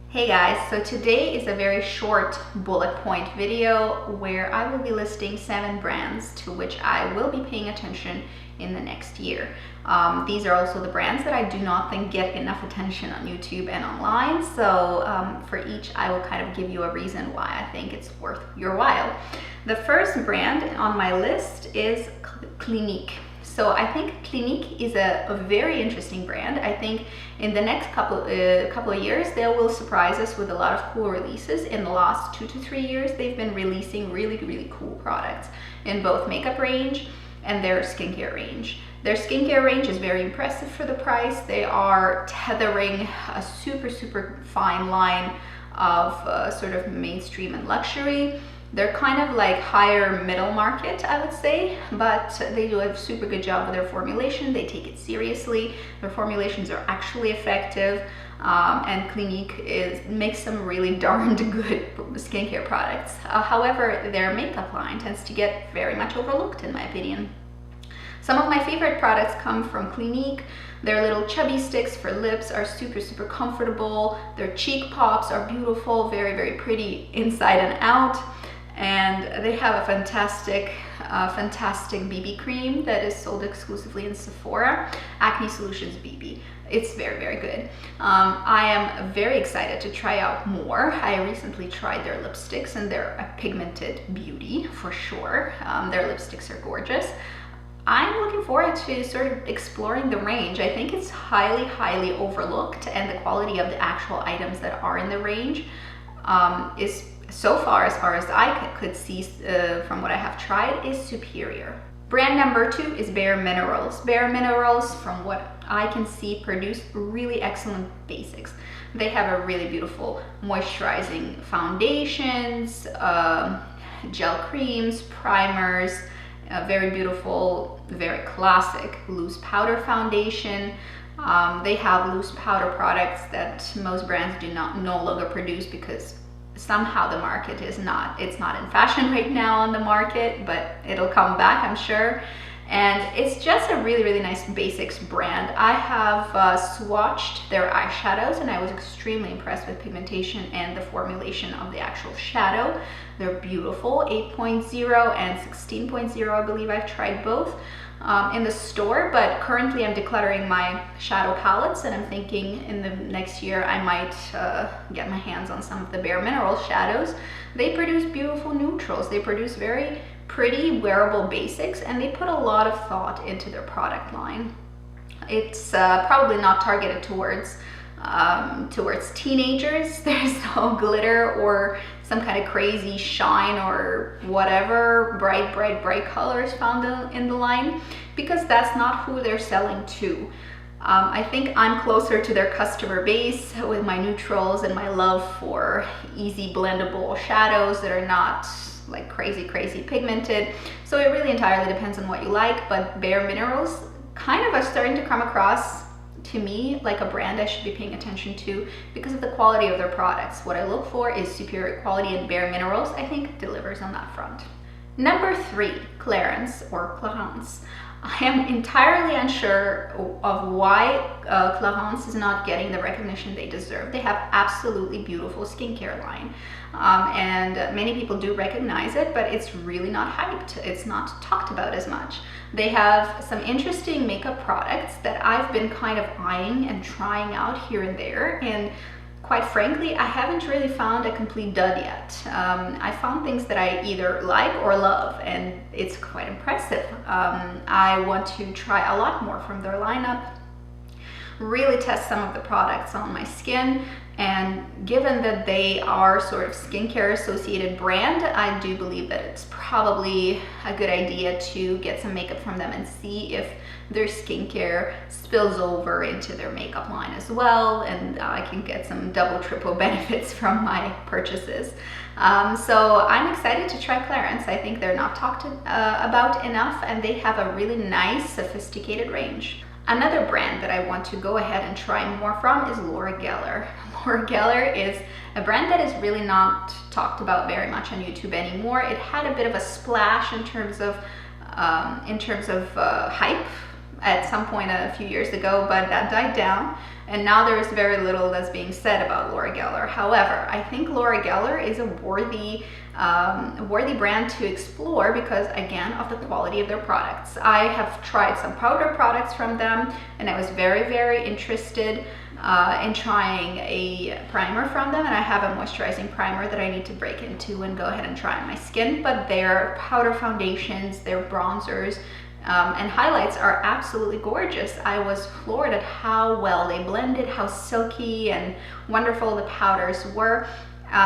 Hey guys, so today is a very short bullet point video where I will be listing 7 brands to which I will be paying attention in the next year. These are also the brands that I do not think get enough attention on YouTube and online, so for each I will kind of give you a reason why I think it's worth your while. The first brand on my list is Clinique. So I think Clinique is a very interesting brand. I think in the next couple of years, they will surprise us with a lot of cool releases. In the last 2 to 3 years, they've been releasing really cool products in both makeup range and their skincare range. Their skincare range is very impressive for the price. They are tethering a super fine line of sort of mainstream and luxury. They're kind of like higher middle market, I would say, but they do a super good job with their formulation. They take it seriously. Their formulations are actually effective, and Clinique makes some really darned good skincare products. However, their makeup line tends to get very much overlooked, in my opinion. Some of my favorite products come from Clinique. Their little chubby sticks for lips are super comfortable. Their cheek pops are beautiful, very pretty inside and out. And they have a fantastic BB cream that is sold exclusively in Sephora, Acne Solutions BB. It's very good. I am very excited to try out more. I recently tried their lipsticks and they're a pigmented beauty for sure. Their lipsticks are gorgeous. I'm looking forward to sort of exploring the range. I think it's highly overlooked, and the quality of the actual items that are in the range is so far as I could see from what I have tried, is superior. Brand number 2 is Bare Minerals. Bare Minerals, from what I can see, produce really excellent basics. They have a really beautiful moisturizing foundations, gel creams, primers, very beautiful, very classic loose powder foundation. They have loose powder products that most brands do no longer produce because somehow the market it's not in fashion right now on the market, but it'll come back, I'm sure. And it's just a really nice basics brand. I have swatched their eyeshadows and I was extremely impressed with pigmentation and the formulation of the actual shadow. They're beautiful, 8.0 and 16.0, I believe. I've tried both in the store, but currently I'm decluttering my shadow palettes, and I'm thinking in the next year I might get my hands on some of the Bare Minerals shadows. They produce beautiful neutrals. They produce very pretty wearable basics, and they put a lot of thought into their product line. It's probably not targeted towards teenagers. There's no glitter or some kind of crazy shine or whatever bright colors found in the line, because that's not who they're selling to. I think I'm closer to their customer base with my neutrals and my love for easy blendable shadows that are not like crazy pigmented. So it really entirely depends on what you like, but Bare Minerals kind of are starting to come across to me like a brand I should be paying attention to because of the quality of their products. What I look for is superior quality, and Bare Minerals, I think, delivers on that front. Number 3, Clarins or Clarins. I am entirely unsure of why Clarins is not getting the recognition they deserve. They have absolutely beautiful skincare line, and many people do recognize it, but it's really not hyped. It's not talked about as much. They have some interesting makeup products that I've been kind of eyeing and trying out here and there, and quite frankly, I haven't really found a complete dud yet. I found things that I either like or love, and it's quite impressive. I want to try a lot more from their lineup, really test some of the products on my skin, and given that they are sort of skincare associated brand, I do believe that it's probably a good idea to get some makeup from them and see if their skincare spills over into their makeup line as well, and I can get some double triple benefits from my purchases. So I'm excited to try Clarins. I think they're not talked about enough, and they have a really nice sophisticated range. Another brand that I want to go ahead and try more from is Laura Geller. Laura Geller is a brand that is really not talked about very much on YouTube anymore. It had a bit of a splash in terms of hype at some point a few years ago, but that died down. And now there is very little that's being said about Laura Geller. However, I think Laura Geller is a worthy brand to explore because, again, of the quality of their products. I have tried some powder products from them, and I was very, very interested in trying a primer from them, and I have a moisturizing primer that I need to break into and go ahead and try on my skin. But their powder foundations, their bronzers, and highlights are absolutely gorgeous. I was floored at how well they blended, how silky and wonderful the powders were.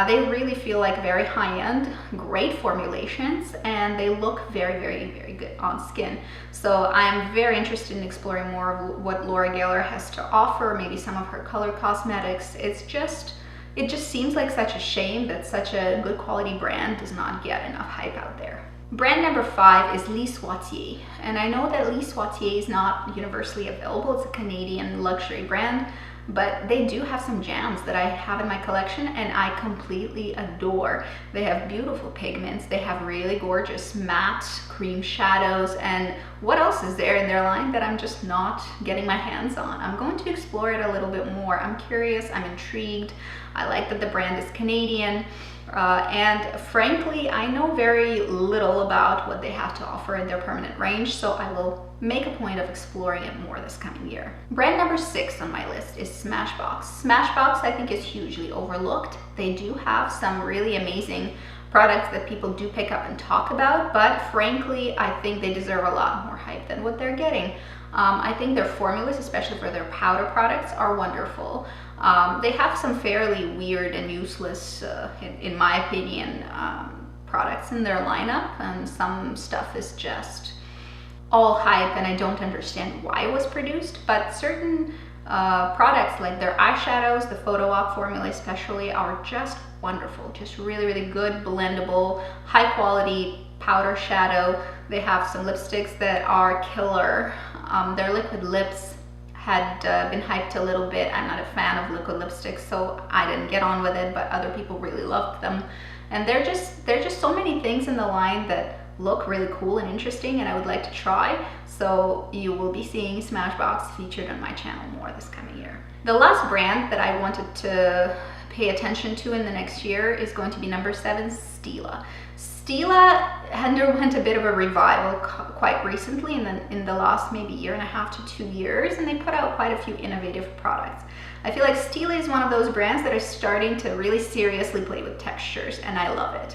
They really feel like very high-end, great formulations, and they look very, very, very good on skin. So I'm very interested in exploring more of what Laura Geller has to offer, maybe some of her color cosmetics. It just seems like such a shame that such a good quality brand does not get enough hype out there. Brand number 5 is Lise Watier, and I know that Lise Watier is not universally available. It's a Canadian luxury brand, but they do have some gems that I have in my collection and I completely adore. They have beautiful pigments, they have really gorgeous matte cream shadows, and what else is there in their line that I'm just not getting my hands on? I'm going to explore it a little bit more. I'm curious, I'm intrigued. I like that the brand is Canadian. And frankly, I know very little about what they have to offer in their permanent range, so I will make a point of exploring it more this coming year. Brand number 6 on my list is Smashbox. Smashbox, I think, is hugely overlooked. They do have some really amazing products that people do pick up and talk about, but frankly, I think they deserve a lot more hype than what they're getting. I think their formulas, especially for their powder products, are wonderful. They have some fairly weird and useless, in my opinion, products in their lineup, and some stuff is just all hype and I don't understand why it was produced, but certain products like their eyeshadows, the Photo Op formula especially, are just wonderful, just really, really good, blendable, high quality powder shadow. They have some lipsticks that are killer. Their liquid lips had been hyped a little bit. I'm not a fan of liquid lipsticks, so I didn't get on with it, but other people really loved them. And there are just so many things in the line that look really cool and interesting and I would like to try. So you will be seeing Smashbox featured on my channel more this coming year. The last brand that I wanted to pay attention to in the next year is going to be number 7, Stila. Stila underwent a bit of a revival quite recently in the last maybe 1.5 to 2 years, and they put out quite a few innovative products. I feel like Stila is one of those brands that are starting to really seriously play with textures, and I love it.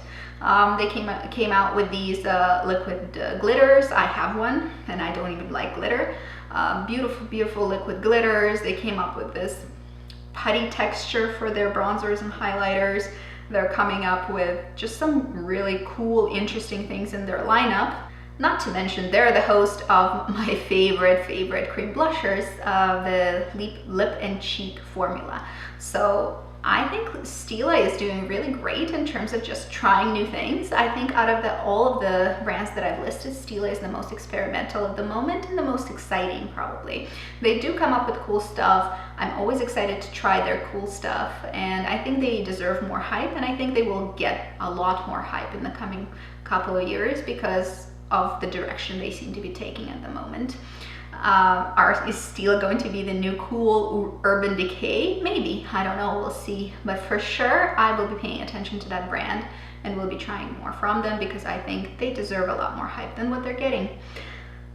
They came out with these liquid glitters. I have one, and I don't even like glitter. Beautiful, beautiful liquid glitters. They came up with this putty texture for their bronzers and highlighters. They're coming up with just some really cool, interesting things in their lineup. Not to mention, they're the host of my favorite cream blushers, the Lip and Cheek formula. So I think Stila is doing really great in terms of just trying new things. I think out of all of the brands that I've listed, Stila is the most experimental at the moment and the most exciting probably. They do come up with cool stuff. I'm always excited to try their cool stuff, and I think they deserve more hype, and I think they will get a lot more hype in the coming couple of years because of the direction they seem to be taking at the moment. Is Stila going to be the new cool Urban Decay? Maybe, I don't know, we'll see. But for sure, I will be paying attention to that brand and will be trying more from them because I think they deserve a lot more hype than what they're getting.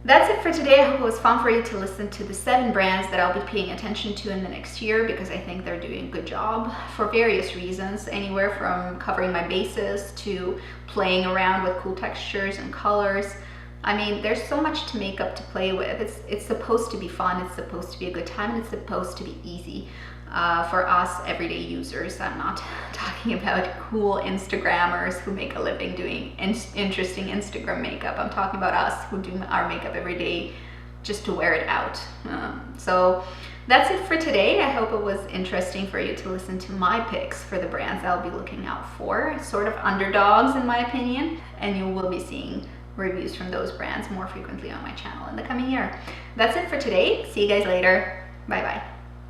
That's it for today. I hope it was fun for you to listen to the 7 brands that I'll be paying attention to in the next year because I think they're doing a good job for various reasons, anywhere from covering my bases to playing around with cool textures and colors. I mean, there's so much to makeup to play with. It's supposed to be fun, it's supposed to be a good time, and it's supposed to be easy for us everyday users. I'm not talking about cool Instagrammers who make a living doing interesting Instagram makeup. I'm talking about us who do our makeup every day just to wear it out. So that's it for today. I hope it was interesting for you to listen to my picks for the brands I'll be looking out for, sort of underdogs in my opinion, and you will be seeing reviews from those brands more frequently on my channel in the coming year. That's it for today. See you guys later. Bye bye.